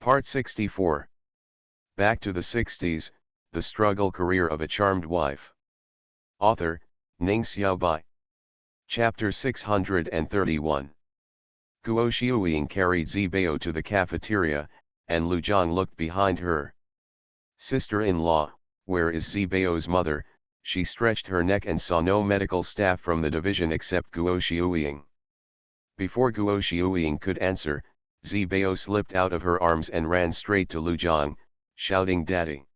Part 64. Back to the 60s, The Struggle Career of a Charmed Wife. Author, Ning Xiaobai. Chapter 631. Guo Xiuying carried Zibao to the cafeteria, and Lu Zhang looked behind her. Sister-in-law, where is Zibao's mother? She stretched her neck and saw no medical staff from the division except Guo Xiuying. Before Guo Xiuying could answer, Zibao slipped out of her arms and ran straight to Lu Zhang, shouting "Daddy!"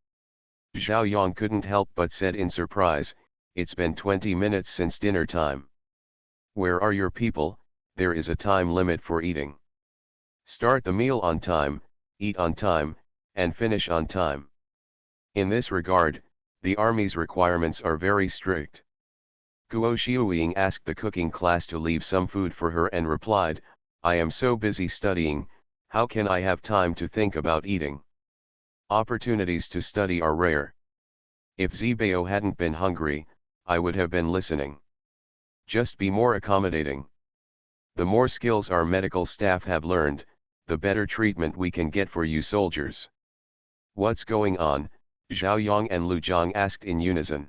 Zhao Yang couldn't help but said in surprise, "It's been 20 minutes since dinner time. Where are your people? There is a time limit for eating. Start the meal on time, eat on time, and finish on time." In this regard, the army's requirements are very strict. Guo Xiuying asked the cooking class to leave some food for her and replied, "I am so busy studying, how can I have time to think about eating? Opportunities to study are rare. If Zibao hadn't been hungry, I would have been listening. Just be more accommodating. The more skills our medical staff have learned, the better treatment we can get for you soldiers." "What's going on?" Zhao Yang and Lu Zhang asked in unison.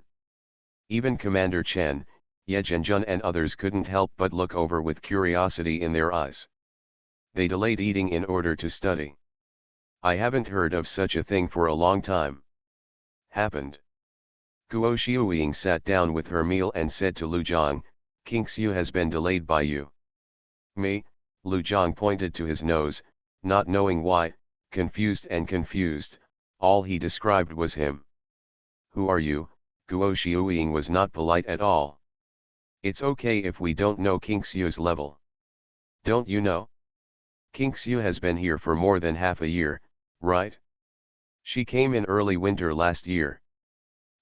Even Commander Chen, Ye Zhenjun and others couldn't help but look over with curiosity in their eyes. They delayed eating in order to study. "I haven't heard of such a thing for a long time." Happened. Guo Xiuying sat down with her meal and said to Lu Zhang, "King Xiu has been delayed by you." "Me?" Lu Zhang pointed to his nose, not knowing why, confused, all he described was him. "Who are you?" Guo Xiuying was not polite at all. "It's okay if we don't know King Xiu's level." "Don't you know? King Xiu has been here for more than half a year, right? She came in early winter last year."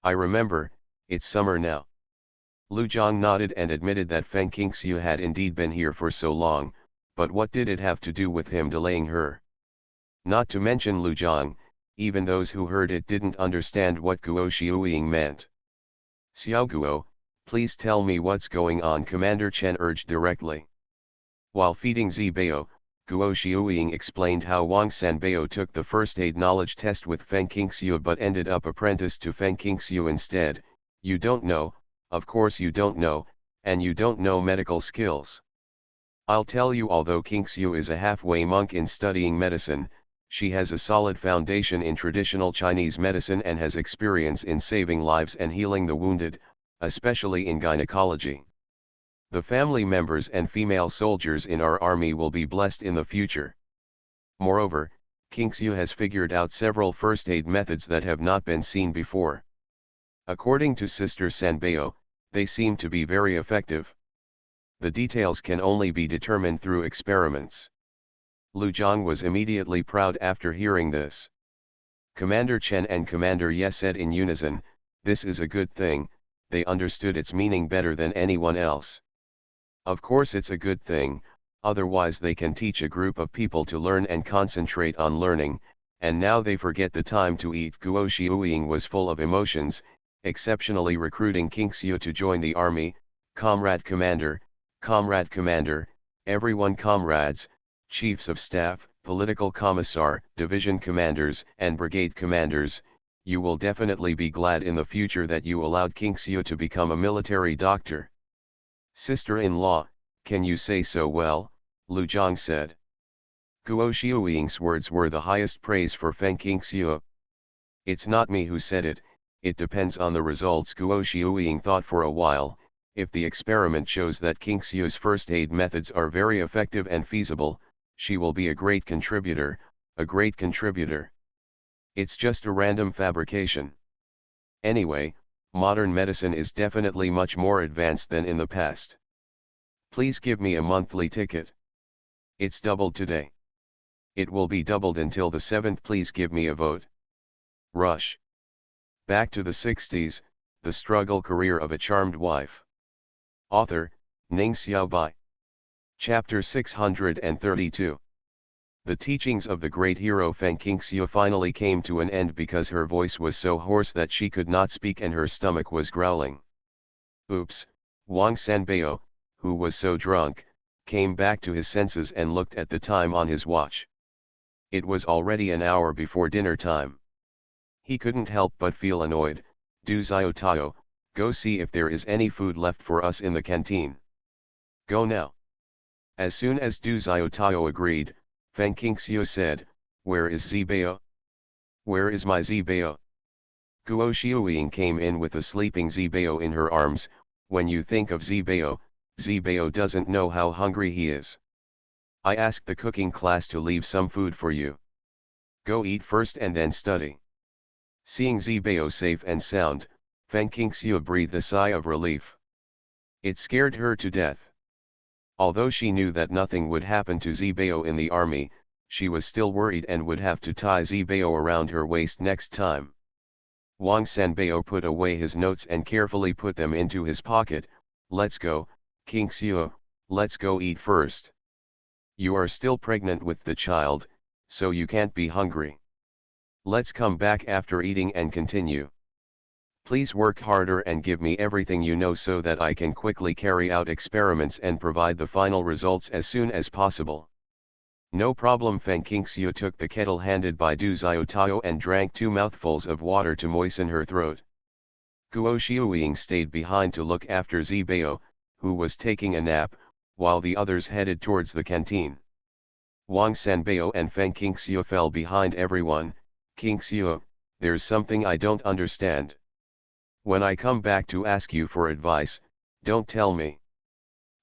"I remember, it's summer now." Lu Zhang nodded and admitted that Feng King Xiu had indeed been here for so long, but what did it have to do with him delaying her? Not to mention Lu Zhang, even those who heard it didn't understand what Guo Xiuying meant. "Xiao Guo, please tell me what's going on," Commander Chen urged directly. While feeding Zibao, Guo Xiuying explained how Wang Sanbao took the first aid knowledge test with Feng King Xiu but ended up apprenticed to Feng King Xiu instead. "You don't know, of course you don't know, and you don't know medical skills. I'll tell you, although King Xiu is a halfway monk in studying medicine, she has a solid foundation in traditional Chinese medicine and has experience in saving lives and healing the wounded, especially in gynecology. The family members and female soldiers in our army will be blessed in the future. Moreover, King Xiu has figured out several first aid methods that have not been seen before. According to Sister Sanbao, they seem to be very effective. The details can only be determined through experiments." Lu Zhang was immediately proud after hearing this. Commander Chen and Commander Ye said in unison, "This is a good thing," they understood its meaning better than anyone else. Of course it's a good thing, otherwise they can teach a group of people to learn and concentrate on learning, and now they forget the time to eat. Guo Xiuying was full of emotions, exceptionally recruiting King Xiu to join the army. Comrade Commander, everyone comrades, chiefs of staff, political commissar, division commanders, and brigade commanders, you will definitely be glad in the future that you allowed King Xiu to become a military doctor." "Sister-in-law, can you say so well?" Lu Zhang said. Guo Xiuying's words were the highest praise for Feng King Xiu. "It's not me who said it, it depends on the results." Guo Xiuying thought for a while. "If the experiment shows that King Xiu's first aid methods are very effective and feasible, she will be a great contributor, It's just a random fabrication. Anyway, modern medicine is definitely much more advanced than in the past. Please give me a monthly ticket. It's doubled today. It will be doubled until the 7th. Please give me a vote. Rush." Back to the 60s, The Struggle Career of a Charmed Wife. Author, Ning Xiaobai. Chapter 632. The teachings of the great hero Feng King Xiu finally came to an end because her voice was so hoarse that she could not speak and her stomach was growling. Oops, Wang Sanbao, who was so drunk, came back to his senses and looked at the time on his watch. It was already an hour before dinner time. He couldn't help but feel annoyed. Du Xiaotao, go see if there is any food left for us in the canteen. Go now. As soon as Du Xiaotao agreed, Feng Qingxiu said, where is Zibao? Where is my Zibao? Guo Xiuying came in with a sleeping Zibao in her arms. When you think of Zibao, Zibao doesn't know how hungry he is. I asked the cooking class to leave some food for you. Go eat first and then study. Seeing Zibao safe and sound, Feng Qingxiu breathed a sigh of relief. It scared her to death. Although she knew that nothing would happen to Zibao in the army, she was still worried and would have to tie Zibao around her waist next time. Wang Sanbao put away his notes and carefully put them into his pocket. Let's go, Qingxiu, let's go eat first. You are still pregnant with the child, so you can't be hungry. Let's come back after eating and continue. Please work harder and give me everything you know so that I can quickly carry out experiments and provide the final results as soon as possible. No problem. Feng Qingxiu took the kettle handed by Du Xiaotao and drank 2 mouthfuls of water to moisten her throat. Guo Xiuying stayed behind to look after Zibao, who was taking a nap, while the others headed towards the canteen. Wang Sanbao and Feng Qingxiu fell behind everyone. Qingxiu, there's something I don't understand. When I come back to ask you for advice, don't tell me.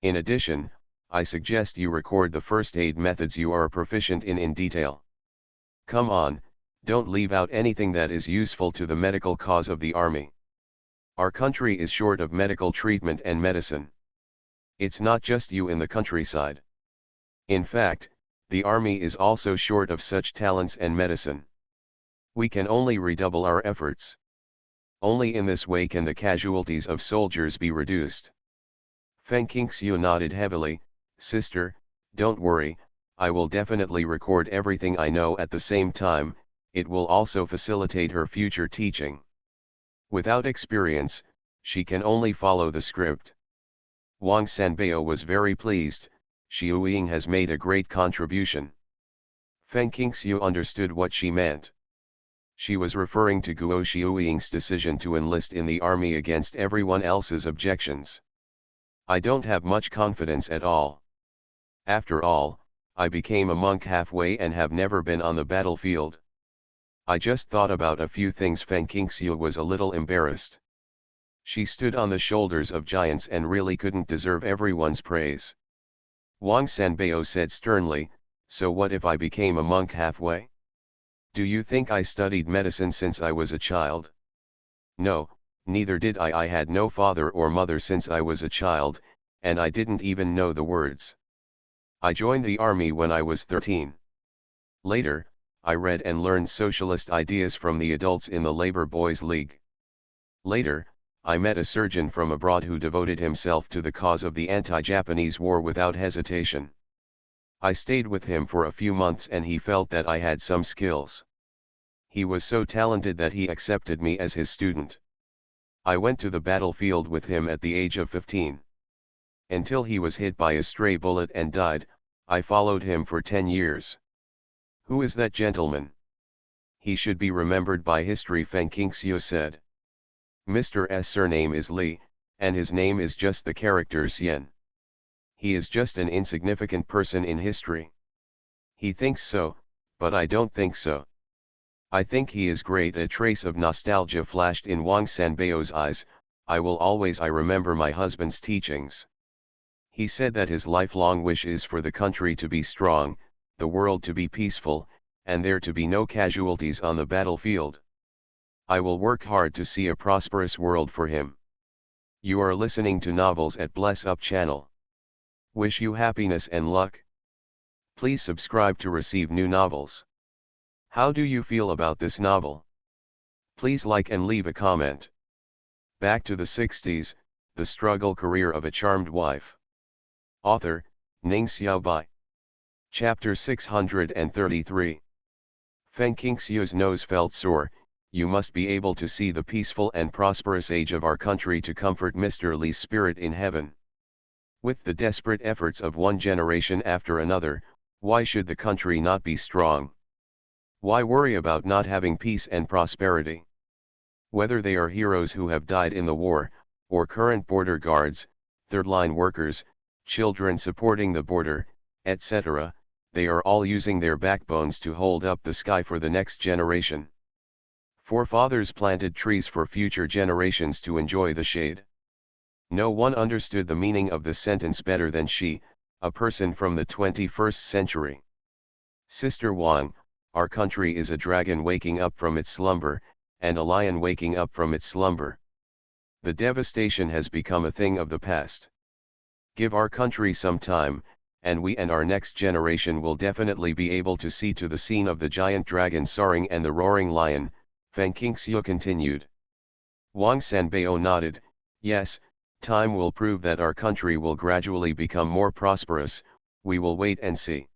In addition, I suggest you record the first aid methods you are proficient in detail. Come on, don't leave out anything that is useful to the medical cause of the army. Our country is short of medical treatment and medicine. It's not just you in the countryside. In fact, the army is also short of such talents and medicine. We can only redouble our efforts. Only in this way can the casualties of soldiers be reduced. Feng Qingxiu nodded heavily. Sister, don't worry, I will definitely record everything I know. At the same time, it will also facilitate her future teaching. Without experience, she can only follow the script. Wang Sanbao was very pleased. Xiuying has made a great contribution. Feng Qingxiu understood what she meant. She was referring to Guo Xiuying's decision to enlist in the army against everyone else's objections. I don't have much confidence at all. After all, I became a monk halfway and have never been on the battlefield. I just thought about a few things. Feng Qingxiu was a little embarrassed. She stood on the shoulders of giants and really couldn't deserve everyone's praise. Wang Sanbao said sternly, so what if I became a monk halfway? Do you think I studied medicine since I was a child? No, neither did I. I had no father or mother since I was a child, and I didn't even know the words. I joined the army when I was 13. Later, I read and learned socialist ideas from the adults in the Labor Boys League. Later, I met a surgeon from abroad who devoted himself to the cause of the anti-Japanese war without hesitation. I stayed with him for a few months and he felt that I had some skills. He was so talented that he accepted me as his student. I went to the battlefield with him at the age of 15. Until he was hit by a stray bullet and died, I followed him for 10 years. Who is that gentleman? He should be remembered by history, Feng Qingxiu said. Mr. S surname is Li, and his name is just the character Xian. He is just an insignificant person in history. He thinks so, but I don't think so. I think he is great. A trace of nostalgia flashed in Wang Sanbao's eyes. I remember my husband's teachings. He said that his lifelong wish is for the country to be strong, the world to be peaceful, and there to be no casualties on the battlefield. I will work hard to see a prosperous world for him. You are listening to Novels at Bless Up channel. Wish you happiness and luck. Please subscribe to receive new novels. How do you feel about this novel? Please like and leave a comment. Back to the 60s, The Struggle Career of a Charmed Wife. Author, Ning Xiaobai. Chapter 633. Feng Qingxiu's nose felt sore. You must be able to see the peaceful and prosperous age of our country to comfort Mr. Li's spirit in heaven. With the desperate efforts of one generation after another, why should the country not be strong? Why worry about not having peace and prosperity? Whether they are heroes who have died in the war, or current border guards, third-line workers, children supporting the border, etc., they are all using their backbones to hold up the sky for the next generation. Forefathers planted trees for future generations to enjoy the shade. No one understood the meaning of the sentence better than she, a person from the 21st century. Sister Wang, our country is a dragon waking up from its slumber, and a lion waking up from its slumber. The devastation has become a thing of the past. Give our country some time, and we and our next generation will definitely be able to see to the scene of the giant dragon soaring and the roaring lion, Feng Qingxiu continued. Wang Sanbao nodded, yes, time will prove that our country will gradually become more prosperous, we will wait and see.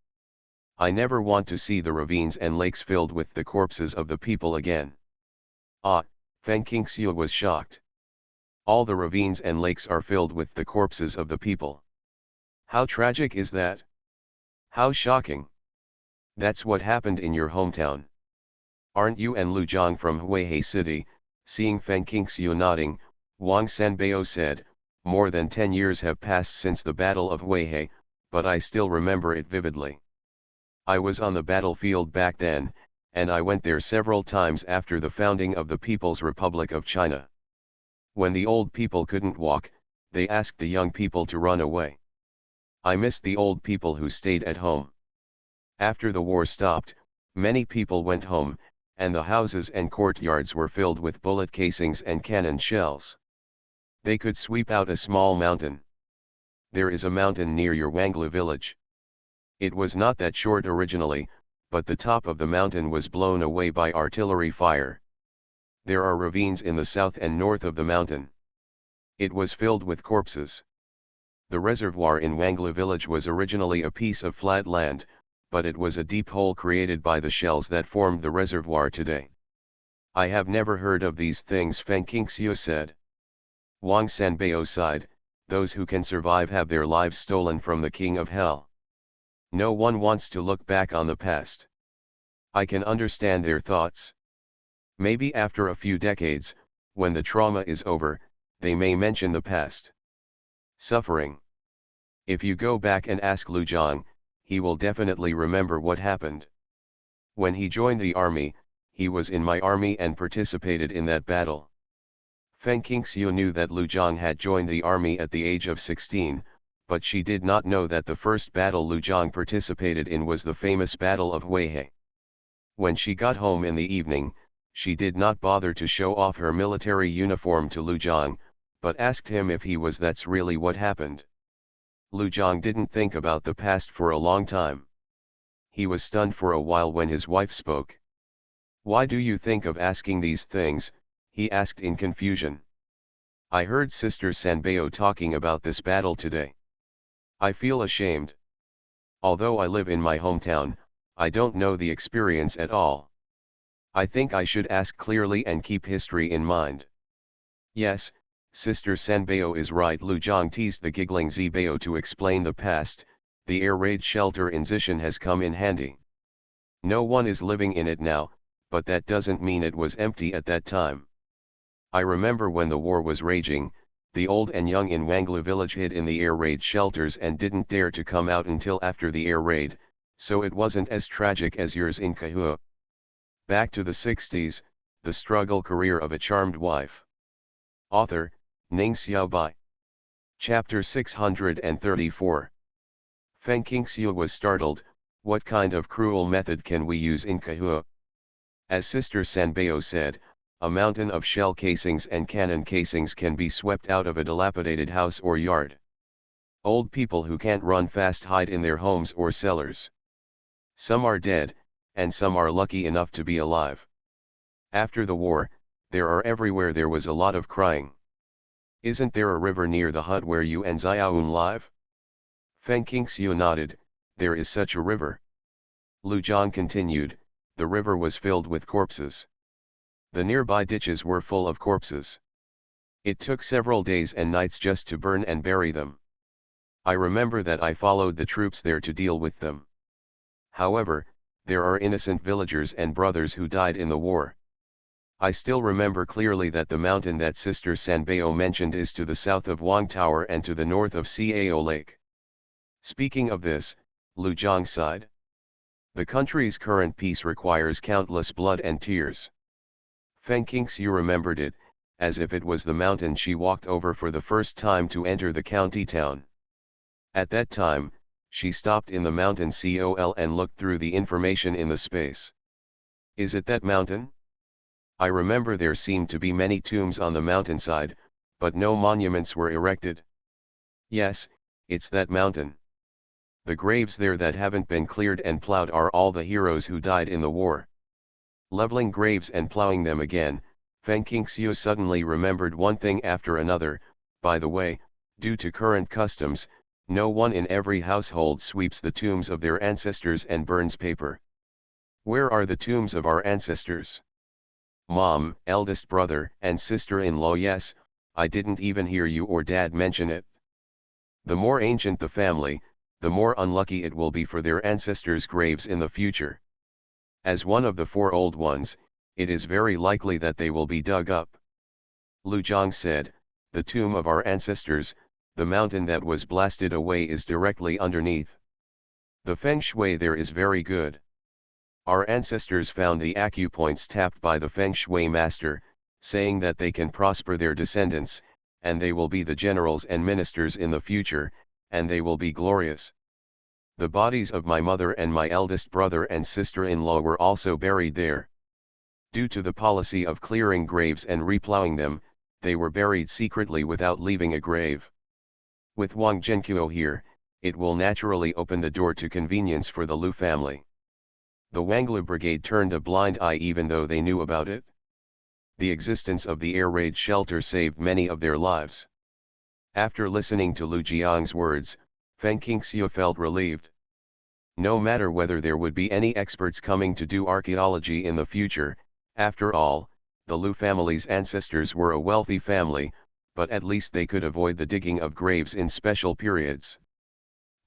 I never want to see the ravines and lakes filled with the corpses of the people again. Ah, Feng Qingxiu was shocked. All the ravines and lakes are filled with the corpses of the people. How tragic is that? How shocking. That's what happened in your hometown. Aren't you and Lu Zhang from Huihe City? Seeing Feng Qingxiu nodding, Wang Sanbao said, more than 10 years have passed since the Battle of Huihe, but I still remember it vividly. I was on the battlefield back then, and I went there several times after the founding of the People's Republic of China. When the old people couldn't walk, they asked the young people to run away. I missed the old people who stayed at home. After the war stopped, many people went home, and the houses and courtyards were filled with bullet casings and cannon shells. They could sweep out a small mountain. There is a mountain near your Wanglu village. It was not that short originally, but the top of the mountain was blown away by artillery fire. There are ravines in the south and north of the mountain. It was filled with corpses. The reservoir in Wanglu village was originally a piece of flat land, but it was a deep hole created by the shells that formed the reservoir today. I have never heard of these things, Feng Qingxiu said. Wang Sanbao sighed, those who can survive have their lives stolen from the king of hell. No one wants to look back on the past. I can understand their thoughts. Maybe after a few decades, when the trauma is over, they may mention the past. Suffering. If you go back and ask Lu Zhang, he will definitely remember what happened. When he joined the army, he was in my army and participated in that battle. Feng Qingxiu knew that Lu Zhang had joined the army at the age of 16, but she did not know that the first battle Lu Zhang participated in was the famous Battle of Huihe. When she got home in the evening, she did not bother to show off her military uniform to Lu Zhang, but asked him if that's really what happened. Lu Zhang didn't think about the past for a long time. He was stunned for a while when his wife spoke. Why do you think of asking these things? He asked in confusion. I heard Sister Sanbao talking about this battle today. I feel ashamed. Although I live in my hometown, I don't know the experience at all. I think I should ask clearly and keep history in mind. Yes, Sister Sanbao is right. Lu Zhang teased the giggling Zibao to explain the past. The air raid shelter in Zishan has come in handy. No one is living in it now, but that doesn't mean it was empty at that time. I remember when the war was raging, the old and young in Wanglu village hid in the air raid shelters and didn't dare to come out until after the air raid, so it wasn't as tragic as yours in Kahua. Back to the 60s, the struggle career of a charmed wife. Author, Ning Xiaobai. Chapter 634. Feng Qingxiu was startled. What kind of cruel method can we use in Kahua? As Sister Sanbao said, a mountain of shell casings and cannon casings can be swept out of a dilapidated house or yard. Old people who can't run fast hide in their homes or cellars. Some are dead, and some are lucky enough to be alive. After the war, there was a lot of crying. Isn't there a river near the hut where you and Xiaoun live? Feng Qingxiu nodded, there is such a river. Lu Zhang continued, the river was filled with corpses. The nearby ditches were full of corpses. It took several days and nights just to burn and bury them. I remember that I followed the troops there to deal with them. However, there are innocent villagers and brothers who died in the war. I still remember clearly that the mountain that Sister Sanbeo mentioned is to the south of Wang Tower and to the north of Cao Lake. Speaking of this, Lu Zhang sighed. The country's current peace requires countless blood and tears. Feng Qingxiu remembered it, as if it was the mountain she walked over for the first time to enter the county town. At that time, she stopped in the mountain Col and looked through the information in the space. Is it that mountain? I remember there seemed to be many tombs on the mountainside, but no monuments were erected. Yes, it's that mountain. The graves there that haven't been cleared and plowed are all the heroes who died in the war. Leveling graves and plowing them again, Feng Qingxiu suddenly remembered one thing after another. By the way, due to current customs, no one in every household sweeps the tombs of their ancestors and burns paper. Where are the tombs of our ancestors? Mom, eldest brother, and sister-in-law. Yes, I didn't even hear you or Dad mention it. The more ancient the family, the more unlucky it will be for their ancestors' graves in the future. As one of the 4 old ones, it is very likely that they will be dug up. Lu Zhang said, the tomb of our ancestors, the mountain that was blasted away, is directly underneath. The feng shui there is very good. Our ancestors found the acupoints tapped by the feng shui master, saying that they can prosper their descendants, and they will be the generals and ministers in the future, and they will be glorious. The bodies of my mother and my eldest brother and sister-in-law were also buried there. Due to the policy of clearing graves and replowing them, they were buried secretly without leaving a grave. With Wang Zhenqiu here, it will naturally open the door to convenience for the Lu family. The Wanglu brigade turned a blind eye even though they knew about it. The existence of the air raid shelter saved many of their lives. After listening to Lu Jiang's words, Feng Qingxiu felt relieved. No matter whether there would be any experts coming to do archaeology in the future, after all, the Lu family's ancestors were a wealthy family, but at least they could avoid the digging of graves in special periods.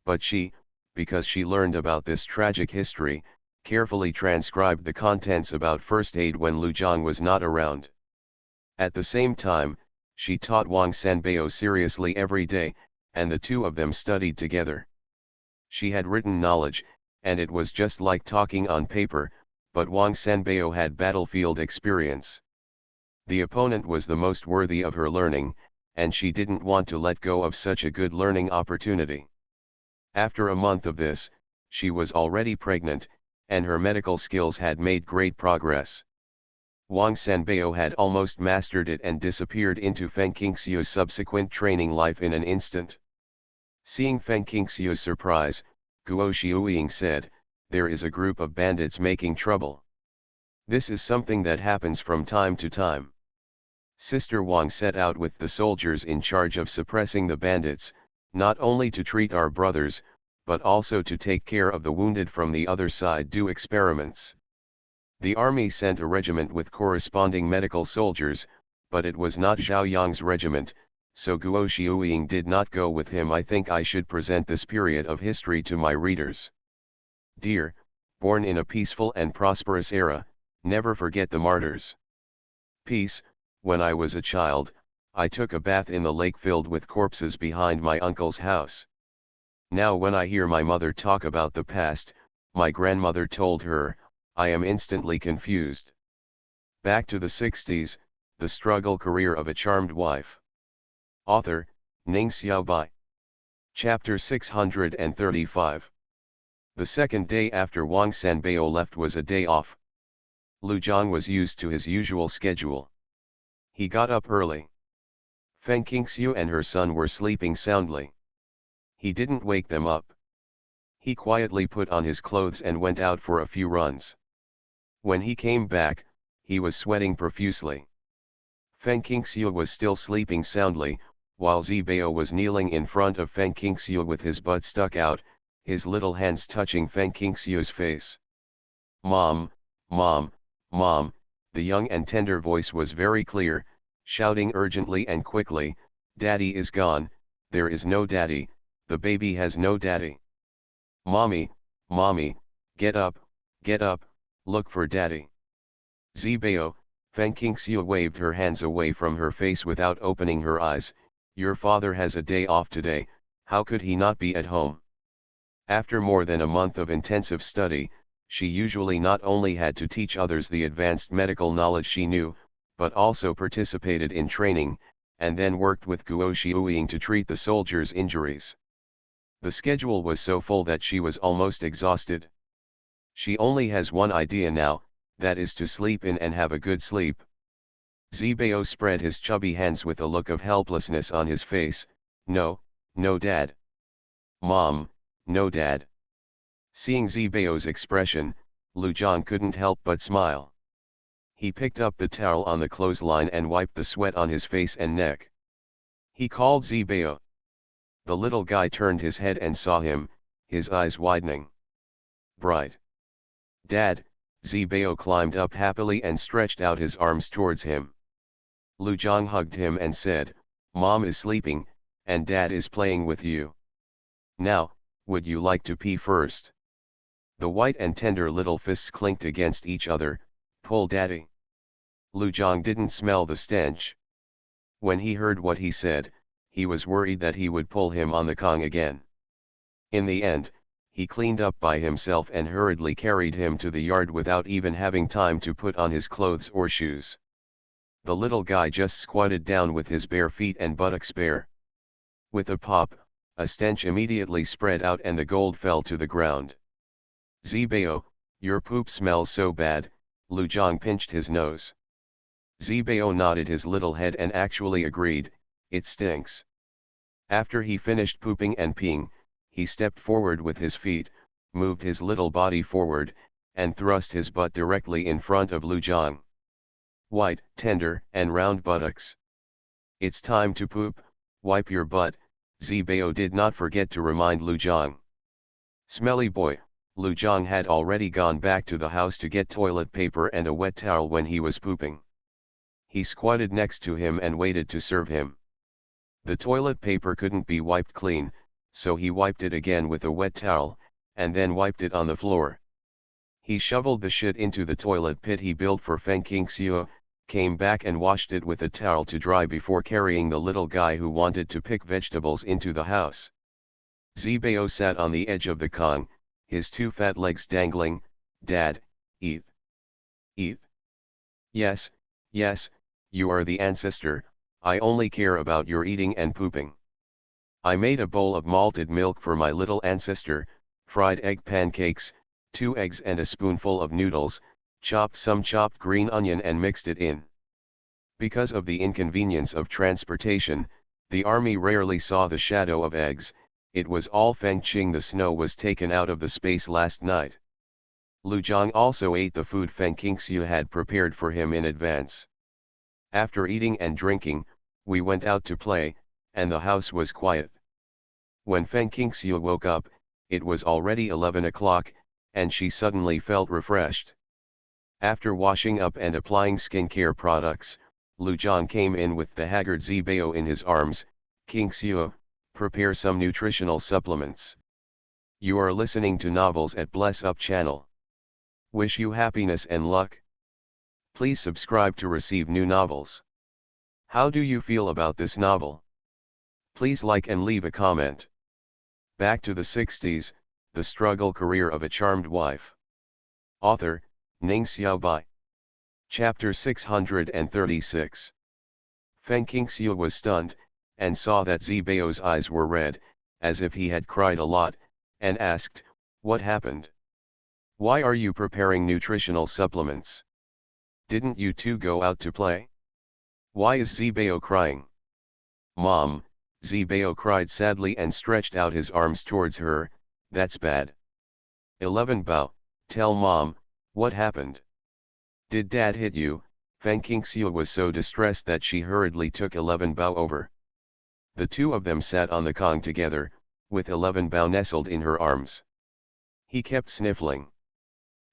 But she, because she learned about this tragic history, carefully transcribed the contents about first aid when Lu Zhang was not around. At the same time, she taught Wang Sanbeo seriously every day, and the two of them studied together. She had written knowledge, and it was just like talking on paper, but Wang Sanbeo had battlefield experience. The opponent was the most worthy of her learning, and she didn't want to let go of such a good learning opportunity. After a month of this, she was already pregnant, and her medical skills had made great progress. Wang Sanbeo had almost mastered it and disappeared into Feng Qingxiu's subsequent training life in an instant. Seeing Feng Qingxiu's surprise, Guo Xiuying said, "There is a group of bandits making trouble. This is something that happens from time to time." Sister Wang set out with the soldiers in charge of suppressing the bandits, not only to treat our brothers, but also to take care of the wounded from the other side, do experiments. The army sent a regiment with corresponding medical soldiers, but it was not Zhao Yang's regiment, so Guo Xiuying did not go with him. I think I should present this period of history to my readers. Dear, born in a peaceful and prosperous era, never forget the martyrs. Peace. When I was a child, I took a bath in the lake filled with corpses behind my uncle's house. Now when I hear my mother talk about the past, my grandmother told her, I am instantly confused. Back to the 60s, the struggle career of a charmed wife. Author, Ning Xiaobai. Chapter 635. The second day after Wang Sanbeo left was a day off. Lu Zhang was used to his usual schedule. He got up early. Feng Qingxiu and her son were sleeping soundly. He didn't wake them up. He quietly put on his clothes and went out for a few runs. When he came back, he was sweating profusely. Feng Qingxiu was still sleeping soundly, while Zibao was kneeling in front of Feng Qingxiu with his butt stuck out, his little hands touching Feng Qingxiu's face. "Mom, Mom, Mom," the young and tender voice was very clear, shouting urgently and quickly, "Daddy is gone, there is no daddy, the baby has no daddy. Mommy, Mommy, get up, Get up, look for daddy. Zibao, Feng Qingxiu waved her hands away from her face without opening her eyes. Your father has a day off today, how could he not be at home? After more than a month of intensive study, she usually not only had to teach others the advanced medical knowledge she knew, but also participated in training, and then worked with Guo Xiuying to treat the soldiers' injuries. The schedule was so full that she was almost exhausted. She only has one idea now, that is to sleep in and have a good sleep. Zibao spread his chubby hands with a look of helplessness on his face. No, no dad. Mom, no dad. Seeing Zibao's expression, Lu Zhang couldn't help but smile. He picked up the towel on the clothesline and wiped the sweat on his face and neck. He called Zibao. The little guy turned his head and saw him, his eyes widening. Bright. Dad, Zibao climbed up happily and stretched out his arms towards him. Lu Zhang hugged him and said, Mom is sleeping, and Dad is playing with you. Now, would you like to pee first? The white and tender little fists clinked against each other. Pull Daddy. Lu Zhang didn't smell the stench. When he heard what he said, he was worried that he would pull him on the Kong again. In the end, he cleaned up by himself and hurriedly carried him to the yard without even having time to put on his clothes or shoes. The little guy just squatted down with his bare feet and buttocks bare. With a pop, a stench immediately spread out and the gold fell to the ground. Zibao, your poop smells so bad, Lu Zhang pinched his nose. Zibao nodded his little head and actually agreed, it stinks. After he finished pooping and peeing, he stepped forward with his feet, moved his little body forward, and thrust his butt directly in front of Lu Zhang. White, tender, and round buttocks. It's time to poop, wipe your butt, Zibao did not forget to remind Lu Zhang. Smelly boy, Lu Zhang had already gone back to the house to get toilet paper and a wet towel when he was pooping. He squatted next to him and waited to serve him. The toilet paper couldn't be wiped clean, so he wiped it again with a wet towel, and then wiped it on the floor. He shoveled the shit into the toilet pit he built for Feng Qingxiu, came back and washed it with a towel to dry before carrying the little guy who wanted to pick vegetables into the house. Zibao sat on the edge of the Kong, his two fat legs dangling. Dad, eat. Eat. Yes, yes, you are the ancestor, I only care about your eating and pooping. I made a bowl of malted milk for my little ancestor, fried egg pancakes, 2 eggs and a spoonful of noodles, chopped some chopped green onion and mixed it in. Because of the inconvenience of transportation, the army rarely saw the shadow of eggs. It was all Feng Qing. The snow was taken out of the space last night. Lu Zhang also ate the food Feng Qingxiu had prepared for him in advance. After eating and drinking, we went out to play, and the house was quiet. When Feng Qingxiu woke up, it was already 11 o'clock, and she suddenly felt refreshed. After washing up and applying skincare products, Lu Zhang came in with the haggard Zibao in his arms. Qingxiu, prepare some nutritional supplements. You are listening to Novels at Bless Up channel. Wish you happiness and luck. Please subscribe to receive new novels. How do you feel about this novel? Please like and leave a comment. Back to the 60s, The Struggle Career of a Charmed Wife. Author, Ning Xiaobai. Chapter 636. Feng Qingxiu was stunned, and saw that Zibao's eyes were red, as if he had cried a lot, and asked, what happened? Why are you preparing nutritional supplements? Didn't you two go out to play? Why is Zibao crying? Mom, Zibao cried sadly and stretched out his arms towards her. That's bad. 11 Bao, tell Mom, what happened? Did Dad hit you? Feng Qingxiu was so distressed that she hurriedly took 11 Bao over. The two of them sat on the Kong together, with 11 Bao nestled in her arms. He kept sniffling.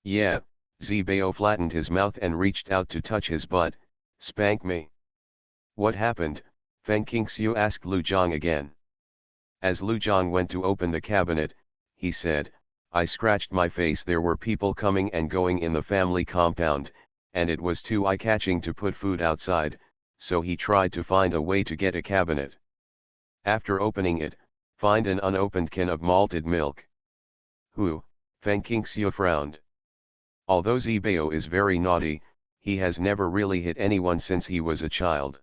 Yeah, Zibao flattened his mouth and reached out to touch his butt. Spank me. What happened? Feng Qingxiu asked Lu Zhang again. As Lu Zhang went to open the cabinet, he said, I scratched my face. There were people coming and going in the family compound, and it was too eye-catching to put food outside, so he tried to find a way to get a cabinet. After opening it, find an unopened can of malted milk. Who? Feng Qingxiu frowned. Although Zibao is very naughty, he has never really hit anyone since he was a child.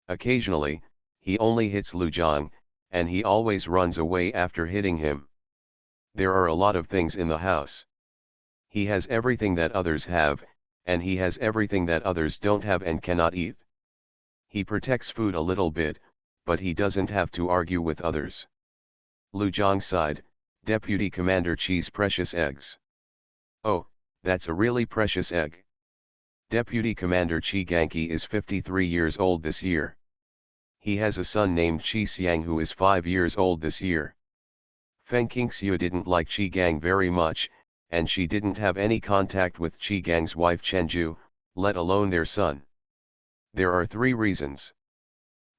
Occasionally, he only hits Lu Jiang, and he always runs away after hitting him. There are a lot of things in the house. He has everything that others have, and he has everything that others don't have and cannot eat. He protects food a little bit, but he doesn't have to argue with others. Lu Jiang sighed, Deputy Commander Chi's precious eggs. Oh, that's a really precious egg. Deputy Commander Chi Ganqi is 53 years old this year. He has a son named Chi Xiang who is 5 years old this year. Feng Qingxiu didn't like Qi Gang very much, and she didn't have any contact with Qi Gang's wife Chenju, let alone their son. There are 3 reasons.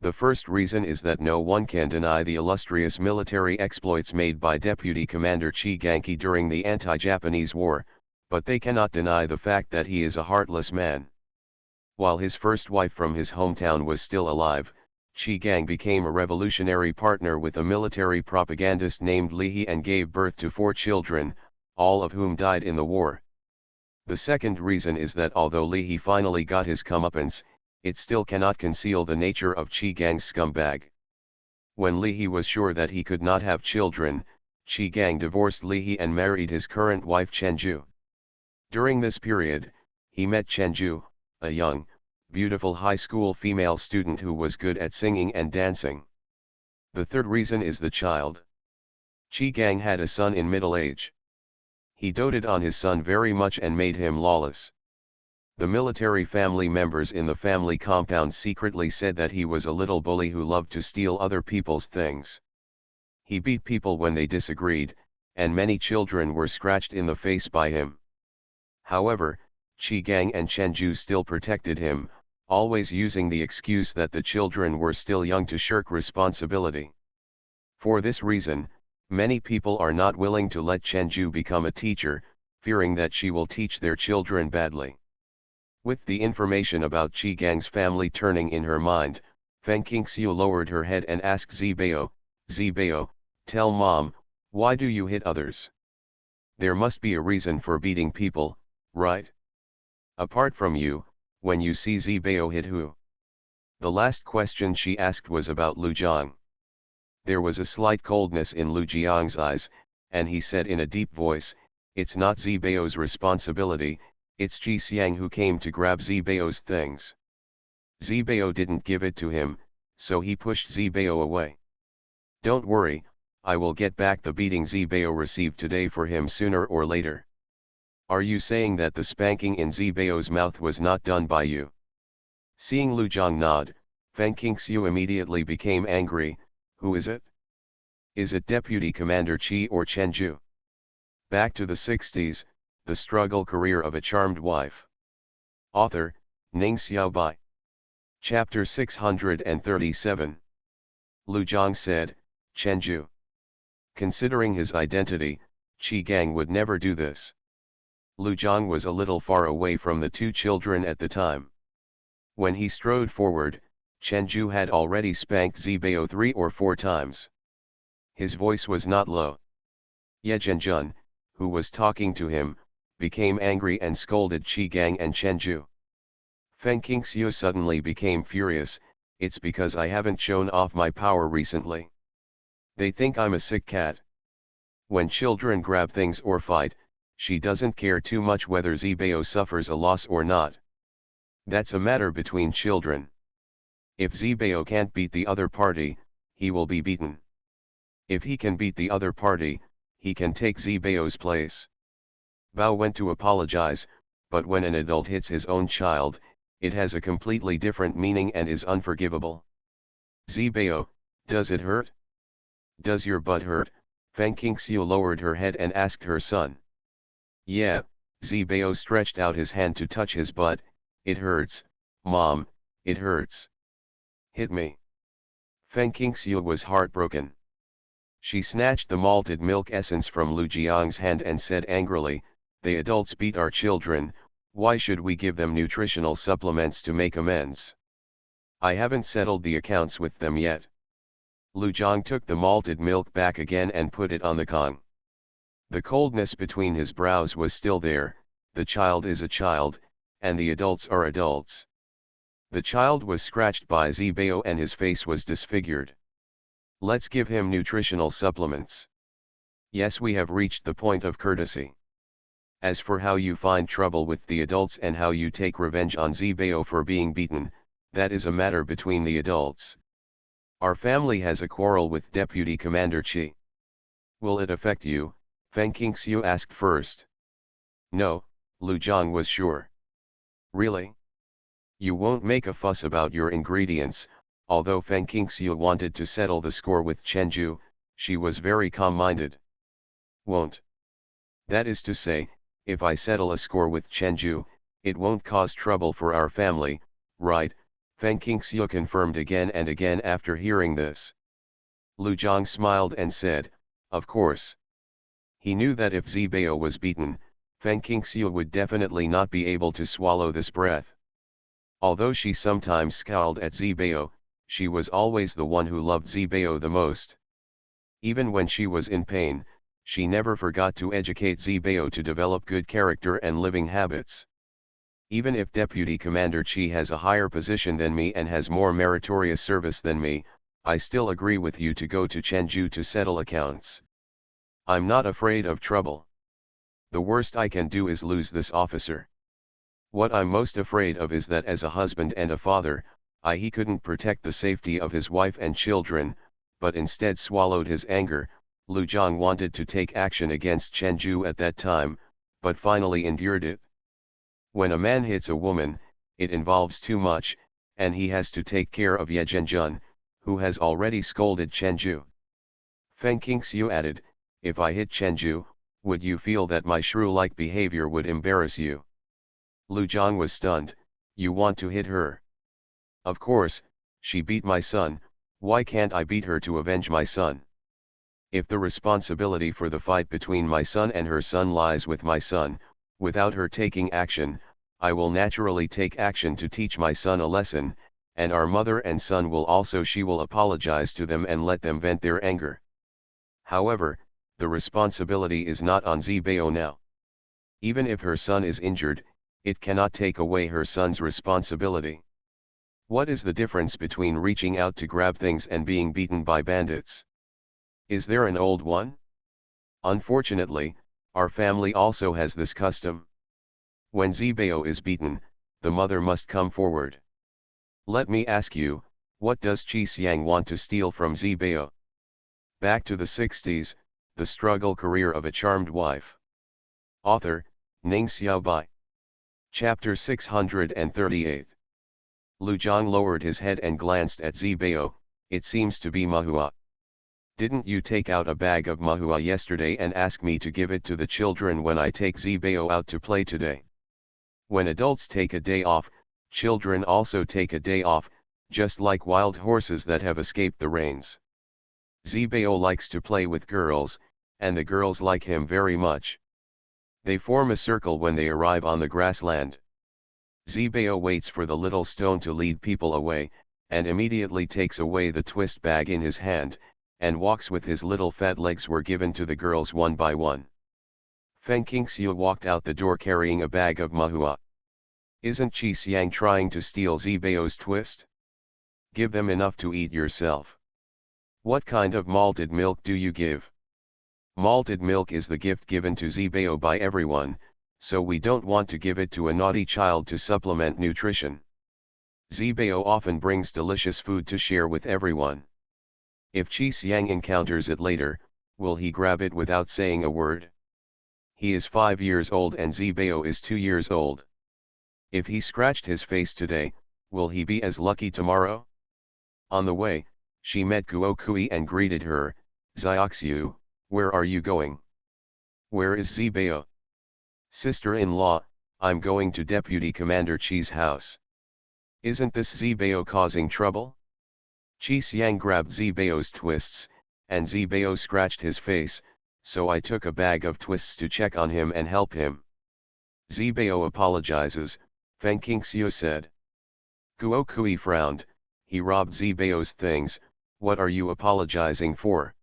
The first reason is that no one can deny the illustrious military exploits made by Deputy Commander Qi Ganqi during the anti-Japanese war, but they cannot deny the fact that he is a heartless man. While his first wife from his hometown was still alive, Qi Gang became a revolutionary partner with a military propagandist named Li He and gave birth to 4 children, all of whom died in the war. The second reason is that although Li He finally got his comeuppance, it still cannot conceal the nature of Qi Gang's scumbag. When Li He was sure that he could not have children, Qi Gang divorced Li He and married his current wife Chenju. During this period, he met Chenju, a young, beautiful high school female student who was good at singing and dancing. The third reason is the child. Qi Gang had a son in middle age. He doted on his son very much and made him lawless. The military family members in the family compound secretly said that he was a little bully who loved to steal other people's things. He beat people when they disagreed, and many children were scratched in the face by him. However, Qi Gang and Chenju still protected him, always using the excuse that the children were still young to shirk responsibility. For this reason, many people are not willing to let Chenju become a teacher, fearing that she will teach their children badly. With the information about Qi Gang's family turning in her mind, Feng Qingxiu lowered her head and asked Zibao, Zibao, tell mom, why do you hit others? There must be a reason for beating people, right? Apart from you, when you see Zibao hit who? The last question she asked was about Lu Jiang. There was a slight coldness in Lu Jiang's eyes, and he said in a deep voice, it's not Zibao's responsibility, it's Qi Xiang who came to grab Zibao's things. Zibao didn't give it to him, so he pushed Zibao away. Don't worry, I will get back the beating Zibao received today for him sooner or later. Are you saying that the spanking in Zibao's mouth was not done by you? Seeing Lu Jiang nod, Feng Qingxiu immediately became angry. Who is it? Is it Deputy Commander Qi or Chenju? Back to the 60s, The Struggle Career of a Charmed Wife. Author, Ning Xiaobai. Chapter 637. Lu Jiang said, Chenju. Considering his identity, Qi Gang would never do this. Lu Jiang was a little far away from the 2 children at the time. When he strode forward, Chenju had already spanked Zibao 3 or 4 times. His voice was not low. Ye Zhenjun, who was talking to him, became angry and scolded Qi Gang and Chenju. Feng Qingxiu suddenly became furious, it's because I haven't shown off my power recently. They think I'm a sick cat. When children grab things or fight, she doesn't care too much whether Zibao suffers a loss or not. That's a matter between children. If Zibao can't beat the other party, he will be beaten. If he can beat the other party, he can take Zibao's place. Bao went to apologize, but when an adult hits his own child, it has a completely different meaning and is unforgivable. Zibao, does it hurt? Does your butt hurt? Feng Qingxiu lowered her head and asked her son. Yeah, Zibao stretched out his hand to touch his butt. It hurts, Mom, it hurts. Hit me. Feng Qingxiu was heartbroken. She snatched the malted milk essence from Lu Jiang's hand and said angrily, "The adults beat our children, why should we give them nutritional supplements to make amends? I haven't settled the accounts with them yet." Lu Jiang took the malted milk back again and put it on the Kong. The coldness between his brows was still there. The child is a child, and the adults are adults. The child was scratched by Zibao and his face was disfigured. "Let's give him nutritional supplements. Yes, we have reached the point of courtesy. As for how you find trouble with the adults and how you take revenge on Zibao for being beaten, that is a matter between the adults. Our family has a quarrel with Deputy Commander Qi. Will it affect you?" Feng Qingxiu asked first. No, Lu Jiang was sure. Really? You won't make a fuss about your ingredients. Although Feng Qingxiu wanted to settle the score with Chenju, she was very calm-minded. Won't. That is to say, if I settle a score with Chenju, it won't cause trouble for our family, right? Feng Qingxiu confirmed again and again after hearing this. Lu Jiang smiled and said, "Of course." He knew that if Zibao was beaten, Feng Qingxiu would definitely not be able to swallow this breath. Although she sometimes scowled at Zibao, she was always the one who loved Zibao the most. Even when she was in pain, she never forgot to educate Zibao to develop good character and living habits. Even if Deputy Commander Qi has a higher position than me and has more meritorious service than me, I still agree with you to go to Chenju to settle accounts. I'm not afraid of trouble. The worst I can do is lose this officer. What I'm most afraid of is that as a husband and a father, he couldn't protect the safety of his wife and children, but instead swallowed his anger. Lu Jiang wanted to take action against Chenju at that time, but finally endured it. When a man hits a woman, it involves too much, and he has to take care of Ye Zhenjun, who has already scolded Chenju. Feng Qingxiu added, "If I hit Chenju, would you feel that my shrew-like behavior would embarrass you?" Lu Jiang was stunned. "You want to hit her?" "Of course, she beat my son, why can't I beat her to avenge my son? If the responsibility for the fight between my son and her son lies with my son, without her taking action, I will naturally take action to teach my son a lesson, and our mother and son will also. She will apologize to them and let them vent their anger. However, the responsibility is not on Zibao now. Even if her son is injured, it cannot take away her son's responsibility. What is the difference between reaching out to grab things and being beaten by bandits? Is there an old one? Unfortunately, our family also has this custom. When Zibao is beaten, the mother must come forward. Let me ask you, what does Qi Xiang want to steal from Zibao?" Back to the 60s, the struggle career of a charmed wife. Author, Ning Xiaobai. Chapter 638. Lu Jiang lowered his head and glanced at Zibao. "It seems to be mahua. Didn't you take out a bag of mahua yesterday and ask me to give it to the children when I take Zibao out to play today? When adults take a day off, children also take a day off, just like wild horses that have escaped the reins. Zibao likes to play with girls, and the girls like him very much. They form a circle when they arrive on the grassland. Zibao waits for the little stone to lead people away, and immediately takes away the twist bag in his hand, and walks with his little fat legs were given to the girls one by one." Feng Qingxiu walked out the door carrying a bag of mahua. "Isn't Qi Xiang trying to steal Zibao's twist? Give them enough to eat yourself. What kind of malted milk do you give?" "Malted milk is the gift given to Zibao by everyone, so we don't want to give it to a naughty child to supplement nutrition. Zibao often brings delicious food to share with everyone. If Qi Xiang encounters it later, will he grab it without saying a word? He is 5 years old and Zibao is 2 years old. If he scratched his face today, will he be as lucky tomorrow?" On the way, she met Guo Kui and greeted her. "Xiaoxiu, where are you going?" "Where is Zibao?" "Sister-in-law, I'm going to Deputy Commander Qi's house." "Isn't this Zibao causing trouble?" Qi Xiang grabbed Zibao's twists, and Zibao scratched his face, so I took a bag of twists to check on him and help him. Zibao apologizes, Feng Qingxiu said. Guo Kui frowned, he robbed Zibao's things, what are you apologizing for?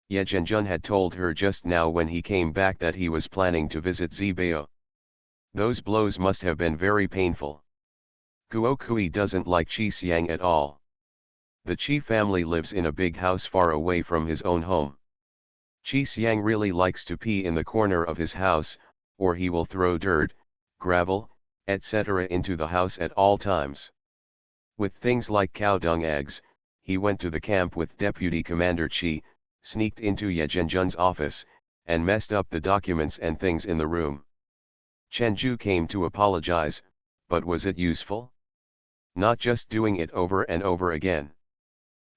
Ye Zhenjun had told her just now when he came back that he was planning to visit Zibao. Those blows must have been very painful. Guo Kui doesn't like Qi Xiang at all. The Qi family lives in a big house far away from his own home. Qi Xiang really likes to pee in the corner of his house, or he will throw dirt, gravel, etc. into the house at all times. With things like cow dung eggs, he went to the camp with Deputy Commander Qi, sneaked into Ye Zhenjun's office, and messed up the documents and things in the room. Chenju came to apologize, but was it useful? Not just doing it over and over again.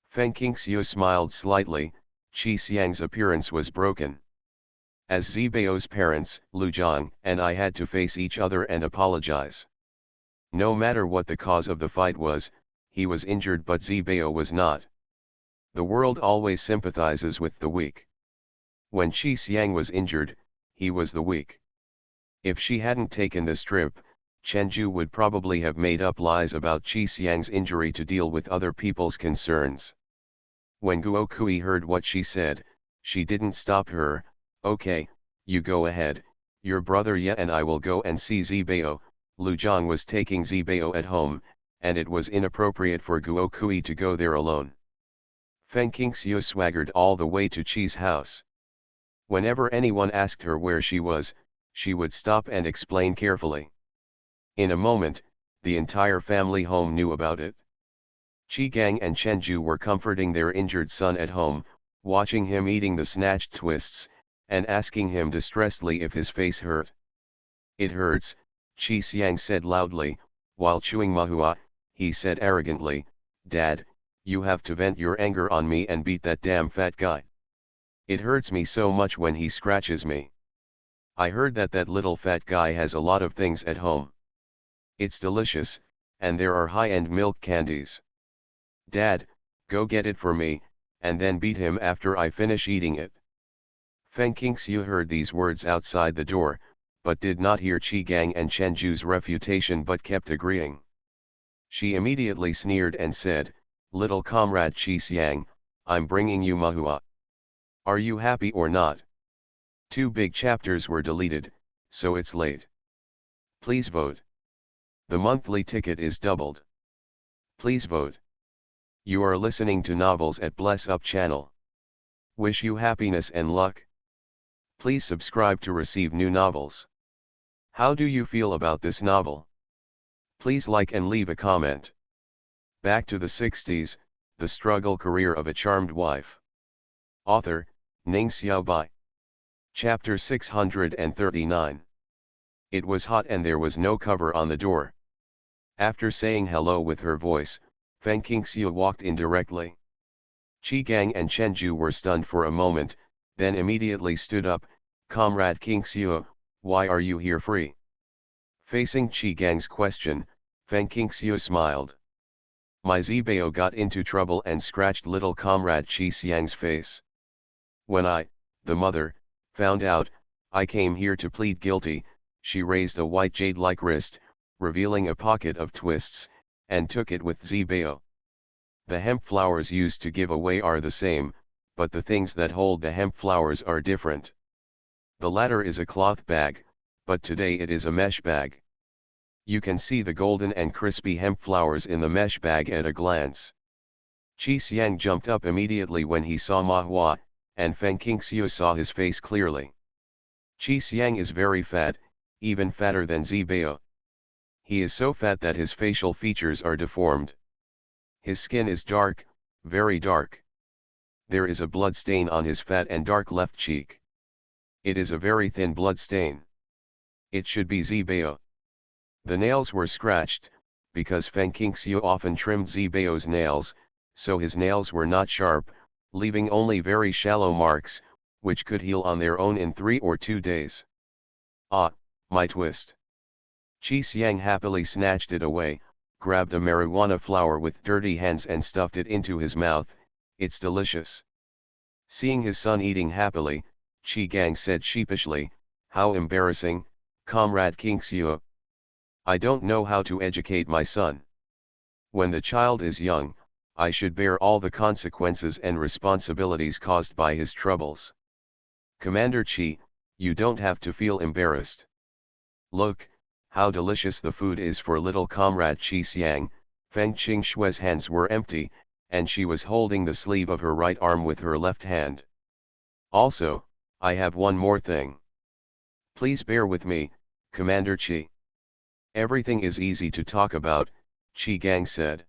Feng Qingxiu smiled slightly, Qi Xiang's appearance was broken. As Zibao's parents, Lu Zhang and I had to face each other and apologize. No matter what the cause of the fight was, he was injured but Zibao was not. The world always sympathizes with the weak. When Qi Xiang was injured, he was the weak. If she hadn't taken this trip, Chenju would probably have made up lies about Qi Xiang's injury to deal with other people's concerns. When Guo Kui heard what she said, she didn't stop her. Okay, you go ahead, your brother Ye and I will go and see Zibao. Lu Zhang was taking Zibao at home, and it was inappropriate for Guo Kui to go there alone. Feng Qingxiu swaggered all the way to Qi's house. Whenever anyone asked her where she was, she would stop and explain carefully. In a moment, the entire family home knew about it. Qi Gang and Chenju were comforting their injured son at home, watching him eating the snatched twists, and asking him distressedly if his face hurt. It hurts, Qi Xiang said loudly, while chewing mahua, he said arrogantly, Dad, you have to vent your anger on me and beat that damn fat guy. It hurts me so much when he scratches me. I heard that that little fat guy has a lot of things at home. It's delicious, and there are high-end milk candies. Dad, go get it for me, and then beat him after I finish eating it. Feng Qingxiu heard these words outside the door, but did not hear Qi Gang and Chenju's refutation but kept agreeing. She immediately sneered and said, Little comrade Qi Xiang, I'm bringing you mahua. Are you happy or not? 2 big chapters were deleted, so it's late. Please vote. The monthly ticket is doubled. Please vote. You are listening to Novels at Bless Up channel. Wish you happiness and luck. Please subscribe to receive new novels. How do you feel about this novel? Please like and leave a comment. Back to the 60s, The Struggle Career of a Charmed Wife. Author, Ning Xiaobai. Chapter 639. It was hot and there was no cover on the door. After saying hello with her voice, Feng Qingxiu walked in directly. Qi Gang and Chenju were stunned for a moment, then immediately stood up, Comrade Qingxiu, why are you here free? Facing Qi Gang's question, Feng Qingxiu smiled. My Zibao got into trouble and scratched little comrade Qi Xiang's face. When I, the mother, found out, I came here to plead guilty. She raised a white jade-like wrist, revealing a pocket of twists, and took it with Zibao. The hemp flowers used to give away are the same, but the things that hold the hemp flowers are different. The latter is a cloth bag, but today it is a mesh bag. You can see the golden and crispy hemp flowers in the mesh bag at a glance. Qi Xiang jumped up immediately when he saw mahua, and Feng Qingxiu saw his face clearly. Qi Xiang is very fat, even fatter than Zibao. He is so fat that his facial features are deformed. His skin is dark, very dark. There is a blood stain on his fat and dark left cheek. It is a very thin blood stain. It should be Zibao. The nails were scratched, because Feng Qingxiu often trimmed Zibao's nails, so his nails were not sharp, leaving only very shallow marks, which could heal on their own in 3 or 2 days. Ah, my twist. Qi Xiang happily snatched it away, grabbed a marijuana flower with dirty hands and stuffed it into his mouth. It's delicious. Seeing his son eating happily, Chi Gang said sheepishly, "How embarrassing, Comrade King Xiu. I don't know how to educate my son. When the child is young, I should bear all the consequences and responsibilities caused by his troubles. Commander Chi, you don't have to feel embarrassed. Look, how delicious the food is for little Comrade Chi Xiang." Feng Qingxue's hands were empty, and she was holding the sleeve of her right arm with her left hand. "Also, I have one more thing. Please bear with me, Commander Chi." "Everything is easy to talk about," Chi Gang said.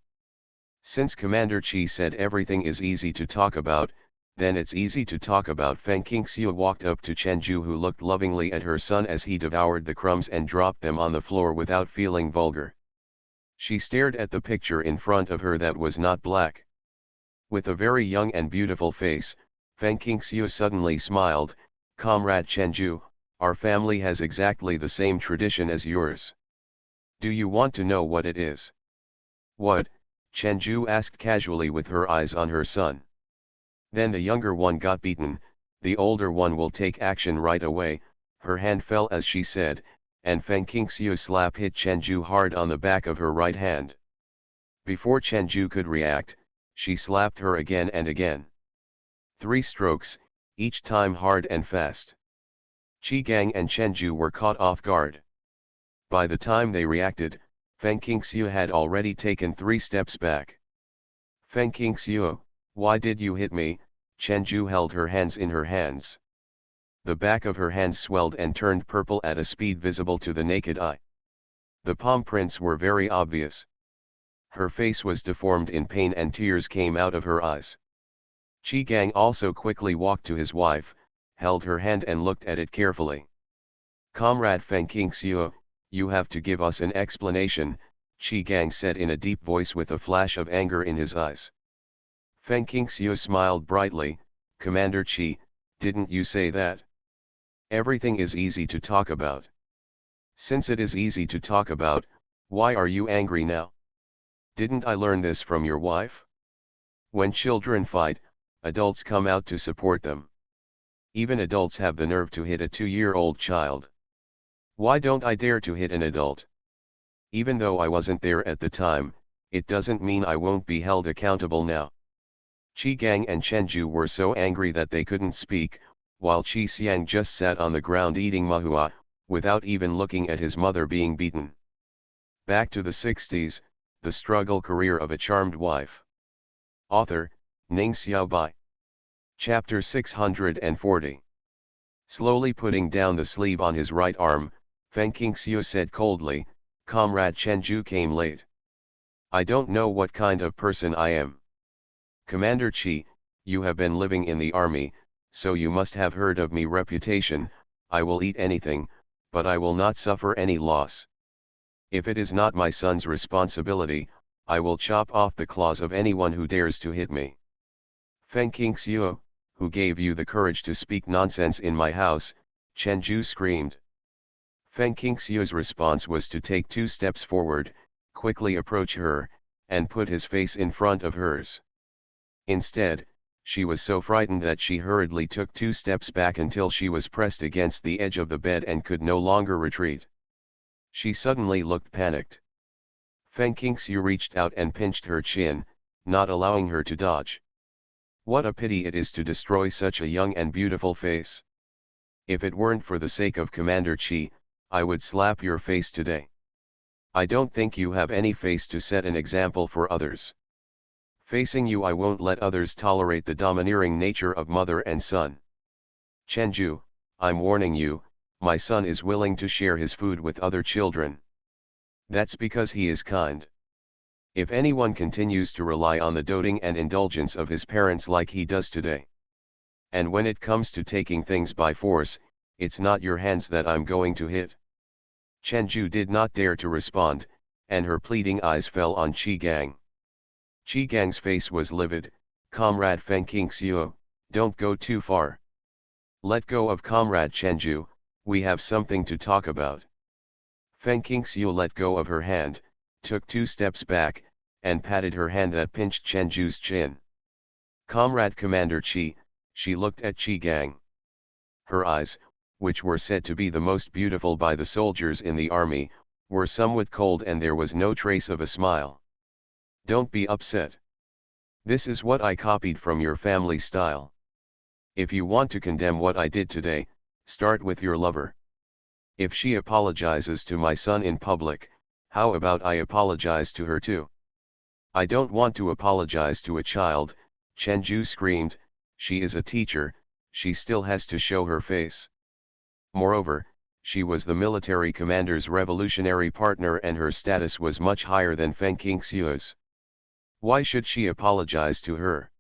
Since Commander Chi said everything is easy to talk about, then it's easy to talk about. Feng Qingxiu walked up to Chenju, who looked lovingly at her son as he devoured the crumbs and dropped them on the floor without feeling vulgar. She stared at the picture in front of her that was not black. With a very young and beautiful face, Feng Qingxiu suddenly smiled. "Comrade Chenju, our family has exactly the same tradition as yours. Do you want to know what it is?" "What?" Chenju asked casually with her eyes on her son. "Then the younger one got beaten, the older one will take action right away." Her hand fell as she said, and Feng Qingxiu's slap hit Chenju hard on the back of her right hand. Before Chenju could react, she slapped her again and again. 3 strokes, each time hard and fast. Qi Gang and Chenju were caught off guard. By the time they reacted, Feng Qingxiu had already taken 3 steps back. "Feng Qingxiu, why did you hit me?" Chenju held her hands in her hands. The back of her hands swelled and turned purple at a speed visible to the naked eye. The palm prints were very obvious. Her face was deformed in pain and tears came out of her eyes. Qi Gang also quickly walked to his wife, held her hand and looked at it carefully. "Comrade Feng Qingxiu, you have to give us an explanation," Qi Gang said in a deep voice with a flash of anger in his eyes. Feng Qingxiu smiled brightly. "Commander Qi, didn't you say that? Everything is easy to talk about. Since it is easy to talk about, why are you angry now? Didn't I learn this from your wife? When children fight, adults come out to support them. Even adults have the nerve to hit a 2-year-old child. Why don't I dare to hit an adult? Even though I wasn't there at the time, it doesn't mean I won't be held accountable now." Qi Gang and Chenju were so angry that they couldn't speak, while Qi Xiang just sat on the ground eating mahua, without even looking at his mother being beaten. Back to the 60s, the struggle career of a charmed wife. Author, Ning Xiaobai. Chapter 640. Slowly putting down the sleeve on his right arm, Feng Qingxiu said coldly, "Comrade Chenju came late. I don't know what kind of person I am. Commander Qi, you have been living in the army, so you must have heard of me reputation. I will eat anything, but I will not suffer any loss. If it is not my son's responsibility, I will chop off the claws of anyone who dares to hit me." "Feng Qingxiu, who gave you the courage to speak nonsense in my house?" Chenju screamed. Feng Qingxiu's response was to take 2 steps forward, quickly approach her, and put his face in front of hers. Instead, she was so frightened that she hurriedly took 2 steps back until she was pressed against the edge of the bed and could no longer retreat. She suddenly looked panicked. Feng Qingxiu reached out and pinched her chin, not allowing her to dodge. "What a pity it is to destroy such a young and beautiful face. If it weren't for the sake of Commander Qi, I would slap your face today. I don't think you have any face to set an example for others. Facing you, I won't let others tolerate the domineering nature of mother and son. Chenju, I'm warning you, my son is willing to share his food with other children. That's because he is kind. If anyone continues to rely on the doting and indulgence of his parents like he does today, and when it comes to taking things by force, it's not your hands that I'm going to hit." Chenju did not dare to respond, and her pleading eyes fell on Qi Gang. Qi Gang's face was livid. "Comrade Feng Qingxiu, don't go too far. Let go of Comrade Chenju, we have something to talk about." Feng Qingxiu let go of her hand, took 2 steps back, and patted her hand that pinched Chenju's chin. "Comrade Commander Qi, She looked at Qi Gang. Her eyes, which were said to be the most beautiful by the soldiers in the army, were somewhat cold and there was no trace of a smile. Don't be upset. This is what I copied from your family style. If you want to condemn what I did today, start with your lover. If she apologizes to my son in public, how about I apologize to her too? I don't want to apologize to a child, Chenju screamed. She is a teacher, she still has to show her face. Moreover, she was the military commander's revolutionary partner and her status was much higher than Feng Qingxiu's. Why should she apologize to her?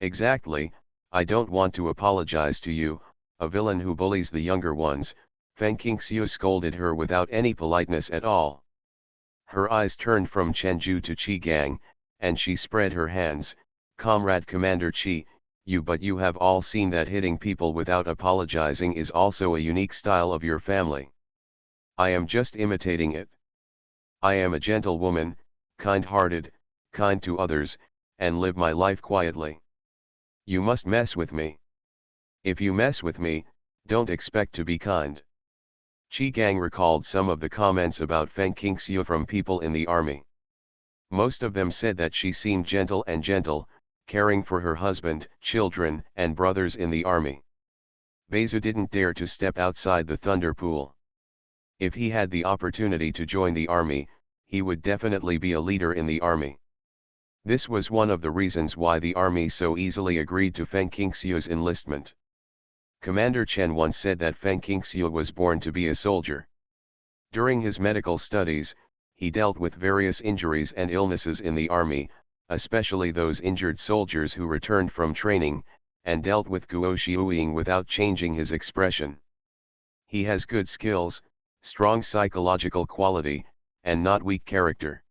Exactly, I don't want to apologize to you, a villain who bullies the younger ones, Feng Qingxiu scolded her without any politeness at all. Her eyes turned from Chenju to Qi Gang, and she spread her hands, Comrade Commander Qi, you have all seen that hitting people without apologizing is also a unique style of your family. I am just imitating it. I am a gentle woman, kind-hearted, kind to others, and live my life quietly. You must mess with me. If you mess with me, don't expect to be kind. Qi Gang recalled some of the comments about Feng Qingxiu from people in the army. Most of them said that she seemed gentle, caring for her husband, children, and brothers in the army. Beizu didn't dare to step outside the thunder pool. If he had the opportunity to join the army, he would definitely be a leader in the army. This was one of the reasons why the army so easily agreed to Feng Qingxiu's enlistment. Commander Chen once said that Feng Qingxiu was born to be a soldier. During his medical studies, he dealt with various injuries and illnesses in the army, especially those injured soldiers who returned from training, and dealt with Guo Xiuying without changing his expression. He has good skills, strong psychological quality, and not weak character.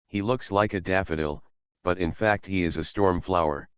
He looks like a daffodil, but in fact he is a storm flower.